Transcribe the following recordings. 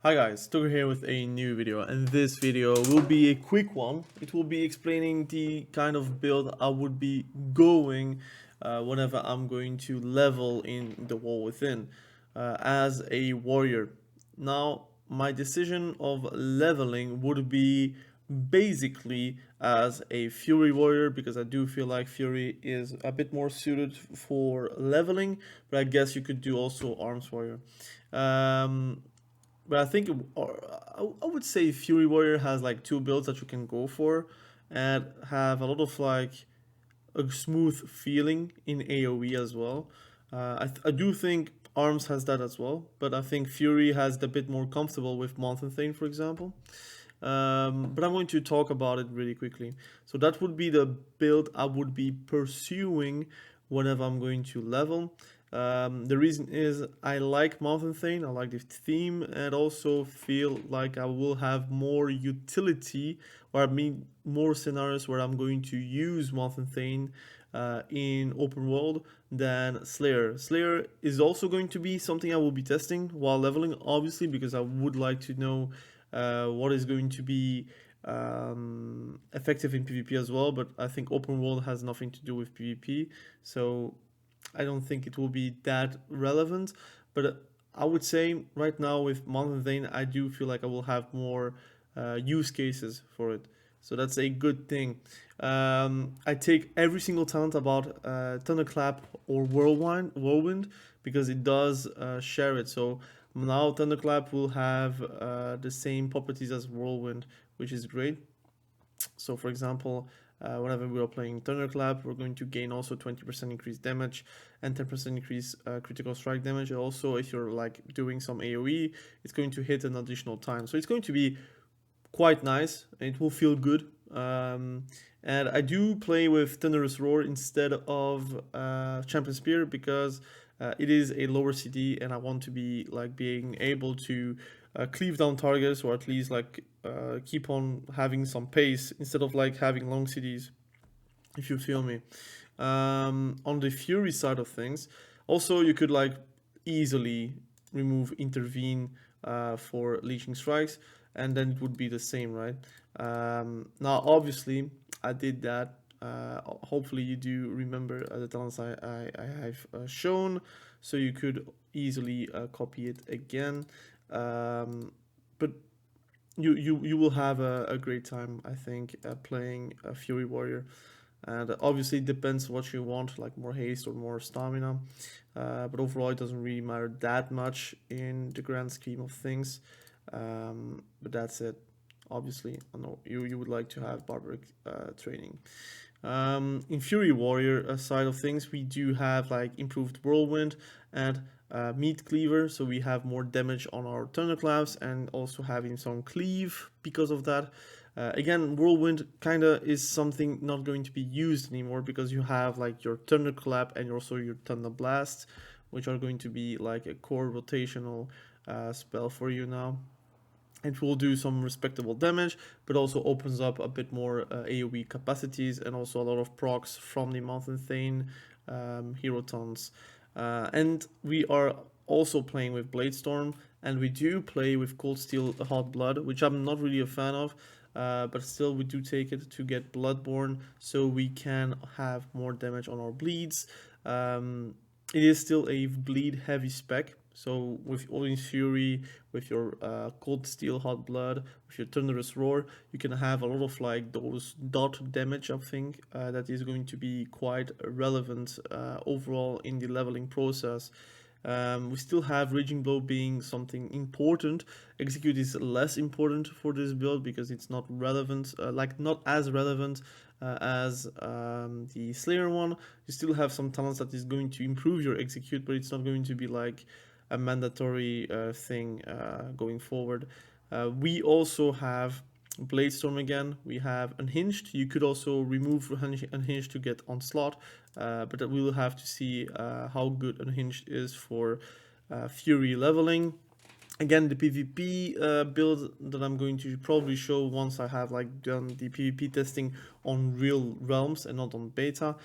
Hi guys, Tucker here with a new video, and this video will be a quick one. It will be explaining the kind of build I would be going whenever I'm going to level in the War Within as a warrior. Now, my decision of leveling would be basically as a Fury warrior because I do feel like Fury is a bit more suited for leveling, but I guess you could do also Arms warrior. Um, but I think I would say Fury Warrior has like two builds that you can go for and have a lot of like a smooth feeling in AoE as well. I do think Arms has that as well, but I think Fury has the bit more comfortable with Mountain Thane, for example. But I'm going to talk about it really quickly. So that would be the build I would be pursuing whenever I'm going to level. The reason is I like Mountain Thane, I like the theme, and also feel like I will have more utility, or I mean more scenarios where I'm going to use Mountain Thane in open world than Slayer. Slayer is also going to be something I will be testing while leveling, obviously, because I would like to know what is going to be effective in PvP as well. But I think open world has nothing to do with PvP, so I don't think it will be that relevant. But I would say right now with Mountain Vein, I do feel like I will have more use cases for it. So that's a good thing. I take every single talent about Thunderclap or Whirlwind because it does share it. So now Thunderclap will have the same properties as Whirlwind, which is great. So for example, whenever we are playing Thunderclap, we're going to gain also 20% increased damage and 10% increase critical strike damage. And also, if you're like doing some AoE, it's going to hit an additional time. So it's going to be quite nice. It will feel good. And I do play with Thunderous Roar instead of Champion Spear because it is a lower CD, and I want to be like being able to cleave down targets, or at least like keep on having some pace instead of like having long CDs, if you feel me. On the Fury side of things, also you could like easily remove intervene for leeching strikes, and then it would be the same, right? Now, obviously, I did that. Hopefully, you do remember the talents I have shown, so you could easily copy it again. But you will have a great time, I think, playing a Fury Warrior. And obviously, it depends what you want, like more haste or more stamina. But overall, it doesn't really matter that much in the grand scheme of things. But that's it. Obviously, I know you would like to have barbaric training. In Fury Warrior side of things, we do have like improved Whirlwind and Meat Cleaver, so we have more damage on our Thunderclaps and also having some cleave because of that. Again, Whirlwind kinda is something not going to be used anymore because you have like your Thunderclap and also your Thunderblast, which are going to be like a core rotational spell for you now. It will do some respectable damage, but also opens up a bit more AoE capacities and also a lot of procs from the Mountain Thane hero tons. And we are also playing with Bladestorm, and we do play with Cold Steel Hot Blood, which I'm not really a fan of. But still, we do take it to get Bloodborne, so we can have more damage on our bleeds. It is still a bleed heavy spec, so with Odin Fury, with your Cold Steel Hot Blood, with your Thunderous Roar, you can have a lot of like those dot damage, I think, that is going to be quite relevant overall in the leveling process. We still have Raging Blow being something important. Execute is less important for this build because it's not relevant, like not as relevant as the Slayer one. You still have some talents that is going to improve your execute, but it's not going to be like a mandatory thing going forward. We also have Bladestorm again. We have Unhinged. You could also remove Unhinged to get Onslaught, but we will have to see how good Unhinged is for Fury leveling. Again, the PvP build that I'm going to probably show once I have like done the PvP testing on real realms and not on beta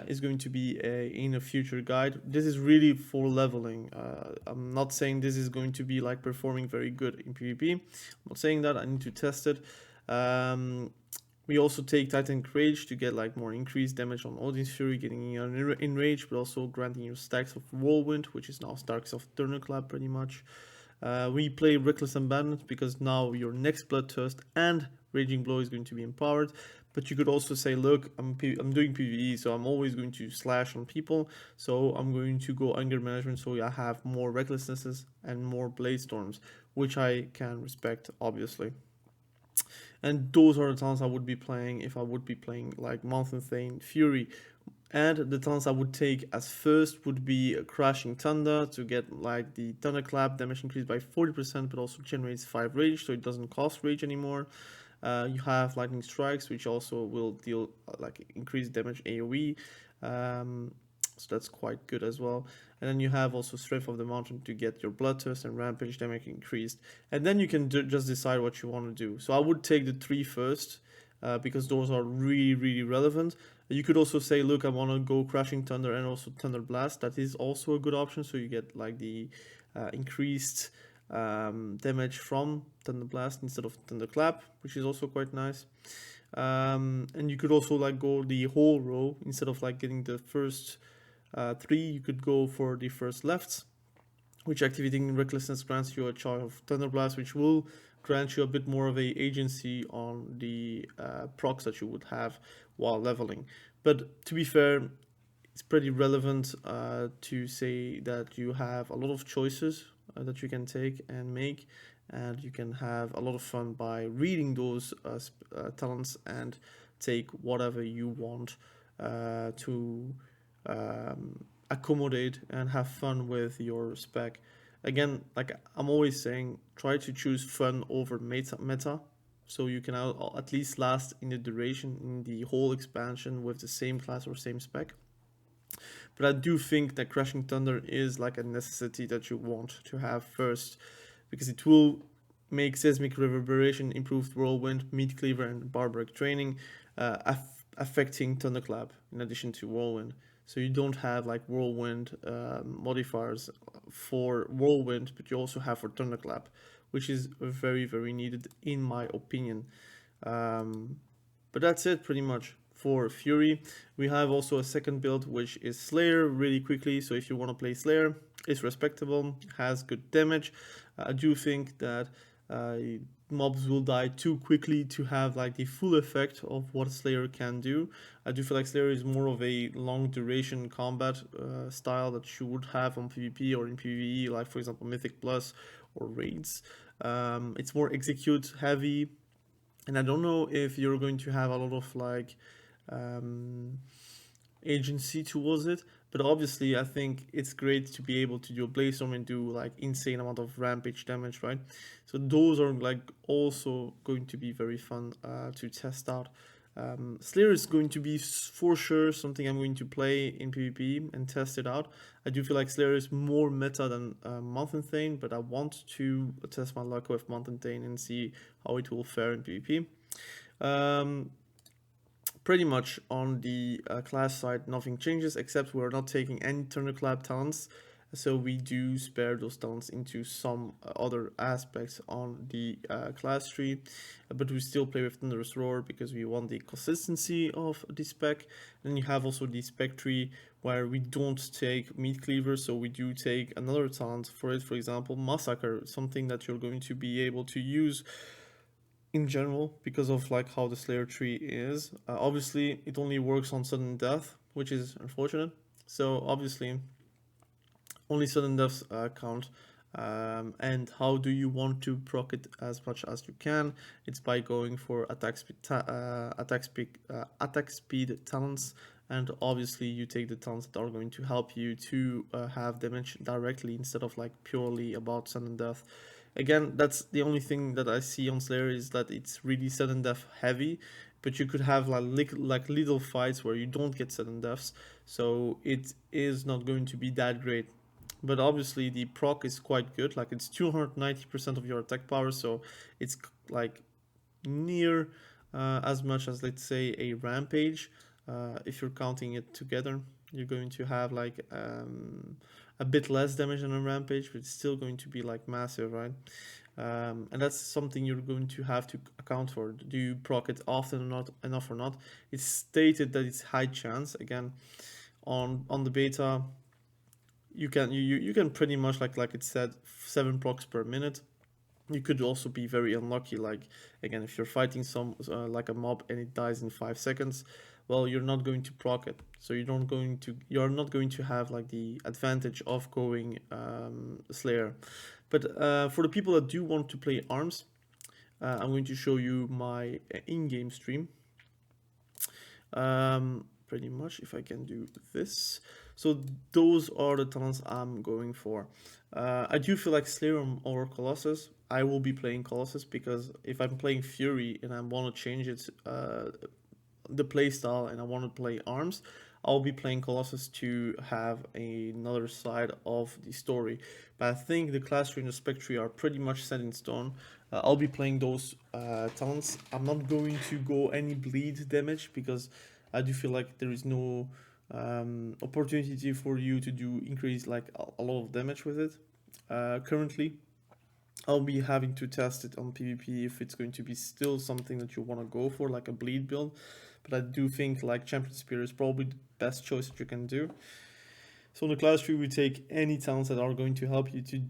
is going to be in a future guide. This is really for leveling. I'm not saying this is going to be like performing very good in PvP. I'm not saying that. I need to test it. We also take Titan Rage to get like more increased damage on Odin's Fury, getting you in rage, but also granting you stacks of Whirlwind, which is now stacks of Thunderclap pretty much. We play Reckless Abandon because now your next Bloodthirst and Raging Blow is going to be empowered. But you could also say, look, I'm doing PvE, so I'm always going to slash on people. So I'm going to go Anger Management so I have more Recklessnesses and more Blade Storms, which I can respect, obviously. And those are the talents I would be playing if I would be playing like Mountain Thane Fury. And the talents I would take as first would be Crashing Thunder to get like the Thunderclap damage increased by 40%, but also generates 5 rage, so it doesn't cost rage anymore. You have Lightning Strikes, which also will deal like increased damage AoE. So that's quite good as well. And then you have also Strength of the Mountain to get your Bloodthirst and Rampage damage increased. And then you can just decide what you want to do. So I would take the 3 first, because those are really relevant. You could also say, look, I want to go Crashing Thunder and also Thunder Blast. That is also a good option. So you get like the increased damage from Thunder Blast instead of Thunderclap, which is also quite nice. And you could also like go the whole row instead of like getting the first 3. You could go for the first lefts, which activating Recklessness grants you a charge of Thunder Blast, which will grant you a bit more of a agency on the procs that you would have while leveling. But to be fair, it's pretty relevant to say that you have a lot of choices that you can take and make, and you can have a lot of fun by reading those talents and take whatever you want to accommodate and have fun with your spec. Again, like I'm always saying, try to choose fun over meta, so you can at least last in the duration in the whole expansion with the same class or same spec. But I do think that Crashing Thunder is like a necessity that you want to have first, because it will make Seismic Reverberation, Improved Whirlwind, Meat Cleaver, and Barbaric Training affecting Thunderclap in addition to Whirlwind. So you don't have like Whirlwind modifiers for Whirlwind, but you also have for Thunderclap, which is very needed in my opinion. But that's it pretty much for Fury. We have also a second build, which is Slayer, really quickly. So if you want to play Slayer, it's respectable, has good damage. I do think that mobs will die too quickly to have like the full effect of what Slayer can do. I do feel like Slayer is more of a long duration combat style that you would have on PvP or in PvE, like for example Mythic Plus or Raids. It's more execute heavy, and I don't know if you're going to have a lot of like agency towards it, but obviously I think it's great to be able to do a Blaze Storm and do like insane amount of rampage damage, right? So those are like also going to be very fun to test out. Slayer is going to be for sure something I'm going to play in PvP and test it out. I do feel like Slayer is more meta than Mountain Thane, but I want to test my luck with Mountain Thane and see how it will fare in PvP. Pretty much on the class side, nothing changes, except we're not taking any Thunderclap talents, so we do spare those talents into some other aspects on the class tree, but we still play with Thunderous Roar because we want the consistency of the spec. Then you have also the spec tree where we don't take Meat Cleaver, so we do take another talent for it, for example Massacre, something that you're going to be able to use in general because of like how the Slayer tree is. Obviously it only works on sudden death, which is unfortunate, so obviously only sudden deaths count. And how do you want to proc it as much as you can? It's by going for attack speed talents, and obviously you take the talents that are going to help you to have damage directly instead of like purely about sudden death. Again, that's the only thing that I see on Slayer, is that it's really sudden death heavy, but you could have like little fights where you don't get sudden deaths, so it is not going to be that great. but obviously the proc is quite good. Like it's 290% of your attack power, so it's like near as much as, let's say, a rampage. If you're counting it together, you're going to have like a bit less damage than a rampage, but it's still going to be like massive, right? And that's something you're going to have to account for. Do you proc it often or not, enough or not? It's stated that it's high chance. Again, on the beta, you can pretty much like it said, 7 procs per minute. You could also be very unlucky, like again, if you're fighting some like a mob and it dies in 5 seconds, well, you're not going to proc it, so you're not going to have like the advantage of going Slayer. But for the people that do want to play arms, I'm going to show you my in-game stream. Pretty much, if I can do this. So those are the talents I'm going for. I do feel like Slayer or Colossus, I will be playing Colossus, because if I'm playing Fury and I want to change it, the playstyle, and I want to play arms, I'll be playing Colossus to have another side of the story. But I think the class tree and the spec tree are pretty much set in stone. I'll be playing those talents. I'm not going to go any bleed damage, because I do feel like there is no opportunity for you to do increase like a lot of damage with it. Currently, I'll be having to test it on PvP if it's going to be still something that you want to go for, like a bleed build. But I do think like Champion Spear is probably the best choice that you can do. So in the class tree, we take any talents that are going to help you to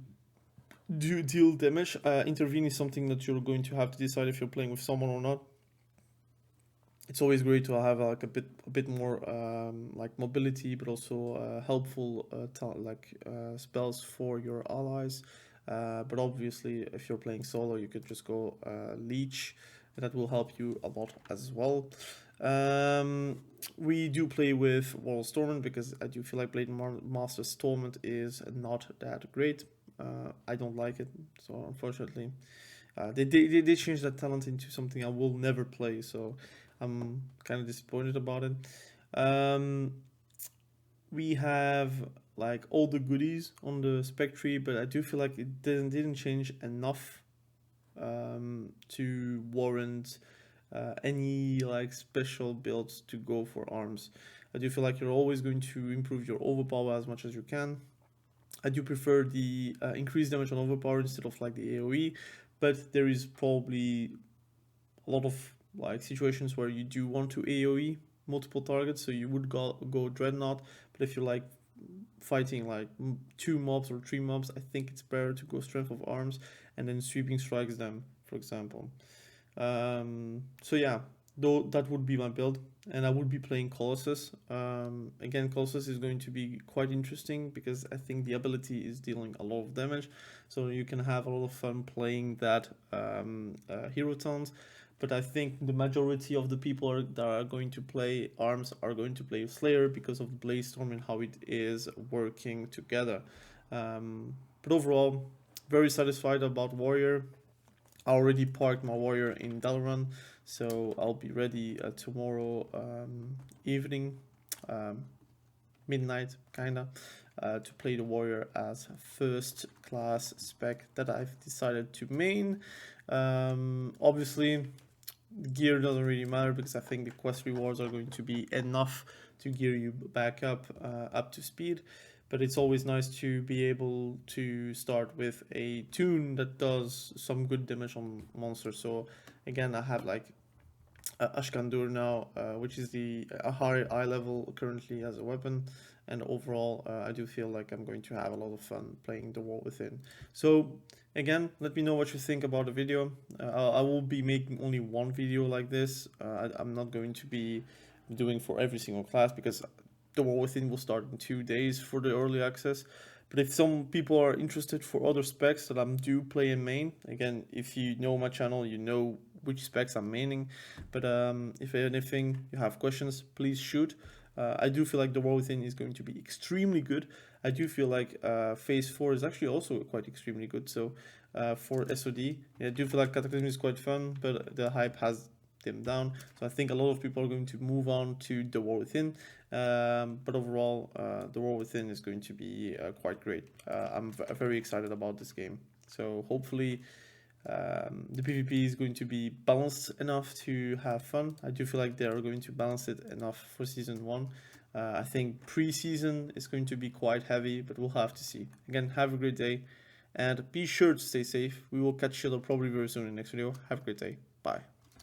deal damage. Intervene is something that you're going to have to decide if you're playing with someone or not. It's always great to have like a bit more like mobility, but also helpful spells for your allies. But obviously, if you're playing solo, you could just go leech, and that will help you a lot as well. We do play with Warlord Stormant, because I do feel like Blade Master Stormant is not that great. I don't like it, so unfortunately, they changed that talent into something I will never play, so I'm kind of disappointed about it. We have like all the goodies on the spec tree, but I do feel like it didn't change enough to warrant any like special builds to go for arms. I do feel like you're always going to improve your overpower as much as you can. I do prefer the increased damage on overpower instead of like the AoE, but there is probably a lot of like situations where you do want to AoE multiple targets, so you would go Dreadnought. But if you're like fighting like 2 mobs or 3 mobs, I think it's better to go Strength of Arms and then sweeping strikes them, for example. So yeah, though that would be my build, and I would be playing Colossus. Again, Colossus is going to be quite interesting, because I think the ability is dealing a lot of damage, so you can have a lot of fun playing that hero talent. But I think the majority of the people that are going to play arms are going to play Slayer, because of Blaze Storm and how it is working together. But overall, very satisfied about Warrior. I already parked my Warrior in Dalaran, so I'll be ready tomorrow evening, midnight kinda, to play the Warrior as first class spec that I've decided to main. Obviously, gear doesn't really matter, because I think the quest rewards are going to be enough to gear you back up to speed. But it's always nice to be able to start with a tune that does some good damage on monsters. So again, I have like Ashkandur now, which is a high eye level currently as a weapon, and overall I do feel like I'm going to have a lot of fun playing the War Within. So again, let me know what you think about the video. I will be making only one video like this. I'm not going to be doing for every single class, because the War Within will start in 2 days for the early access. But if some people are interested for other specs that I'm do play in main, again, if you know my channel, you know which specs I'm maining. But if anything, you have questions, please shoot. I do feel like the War Within is going to be extremely good. I do feel like Phase 4 is actually also quite extremely good. So for SOD, yeah, I do feel like Cataclysm is quite fun, but the hype has dim down. So I think a lot of people are going to move on to the War Within, but overall, the War Within is going to be quite great. I'm very excited about this game. So hopefully the PvP is going to be balanced enough to have fun. I do feel like they are going to balance it enough for Season 1. I think pre-season is going to be quite heavy, but we'll have to see. Again, have a great day, and be sure to stay safe. We will catch each other probably very soon in the next video. Have a great day. Bye.